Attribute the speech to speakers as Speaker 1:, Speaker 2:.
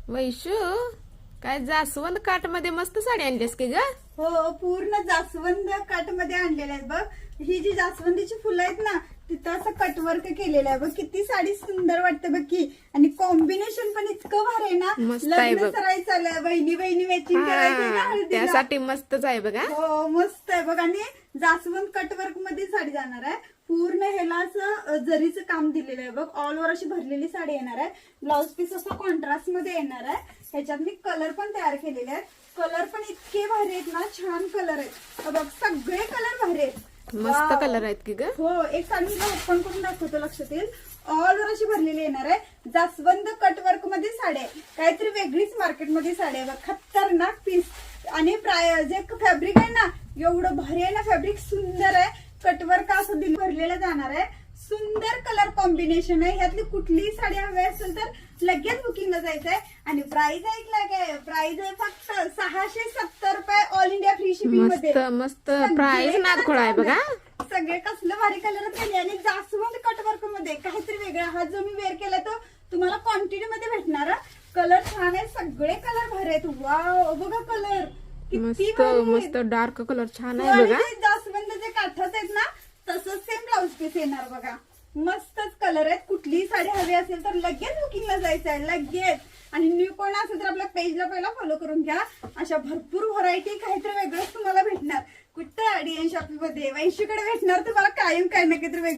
Speaker 1: वैशू, काय जास्वंद काट मध्ये मस्त साडी आणलीस की ग?
Speaker 2: हो, पूर्ण जास्वंद कट मध्ये आणलेले आहेत बघ. ही जी जास्वंदीची फुलं आहेत ना, तिथं असं कटवर्क केलेलं आहे बघ. किती साडी सुंदर वाटते बघ की. आणि कॉम्बिनेशन पण इतकं भारी आहे ना.
Speaker 1: मस्त आहे
Speaker 2: लग्न
Speaker 1: बघ.
Speaker 2: सराई चालू बहिणी बहिणी मॅचिंग करायची ना
Speaker 1: हा,
Speaker 2: हळदीला.
Speaker 1: त्यासाठी मस्तच आहे बघा.
Speaker 2: हो, मस्त आहे बघ. आणि जास्वंद कटवर्क मध्ये साडी जाणार आहे. पूर्ण ह्याला असं जरीचं काम दिलेलं आहे बघ. ऑल ओव्हर अशी भरलेली साडी येणार आहे. ब्लाउज पीस असं कॉन्ट्रास्ट मध्ये येणार आहे. ह्याच्यात मी कलर पण तयार केलेले आहेत. कलर पण इतके भारी आहेत ना, छान कलर आहेत बघ. सगळे कलर भारी आहेत.
Speaker 1: मस्त
Speaker 2: वाव.
Speaker 1: कलर आहेत की ग?
Speaker 2: हो, एक साडी मी ओपन करून दाखवतो, लक्षात येईल. ऑल ओव्हर अशी भरलेली येणार आहे. जास्वंद कटवर्क मध्ये साडी आहे. काहीतरी वेगळीच मार्केटमध्ये साडी आहे बघ. खतरनाक पीस. आणि जे फॅब्रिक आहे ना, एवढं भारी आहे ना फॅब्रिक. सुंदर आहे. कटवर्क असं दिल भरलेलं जाणार आहे. सुंदर कलर कॉम्बिनेशन आहे. ह्यातली कुठलीही साडी हवी असेल तर लगेच बुकिंगला जायचं आहे. आणि प्राइस ऐकला काय? प्राइस आहे फक्त 670 रुपये ऑल इंडिया फ्री शिपिंग मध्ये.
Speaker 1: मस्त मस्त प्राइस नादखोळा आहे बघा.
Speaker 2: सगळे कसलं भारी कलर केले. आणि जास्वंद कटवर्क मध्ये काहीतरी वेगळा. हा जो मी वेअर केला तो तुम्हाला क्वांटिटी मध्ये भेटणार. कलर छान आहे. सगळे कलर भारी आहेत. वाव, बघा कलर किती
Speaker 1: मस्त
Speaker 2: भारी आहेत.
Speaker 1: मस्त डार्क कलर छान आहे
Speaker 2: आणि
Speaker 1: बघा.
Speaker 2: ते जास्वंद जे काठात आहेत ना, तसंच सेम ब्लाउज पीस येणार बघा. मस्तच कलर आहेत. कुठलीही साडी हवी असेल तर लगेच बुकिंगला जायचं आहे, लगेच. आणि न्यू कोण असेल तर आपल्या पेजला पहिला फॉलो करून घ्या. अशा भरपूर व्हरायटी काहीतरी वेगळंच तुम्हाला भेटणार. कुठं डीएन शॉपिंग मध्ये वैशीकडे भेटणार तुम्हाला कायम काही ना काहीतरी वेगळं.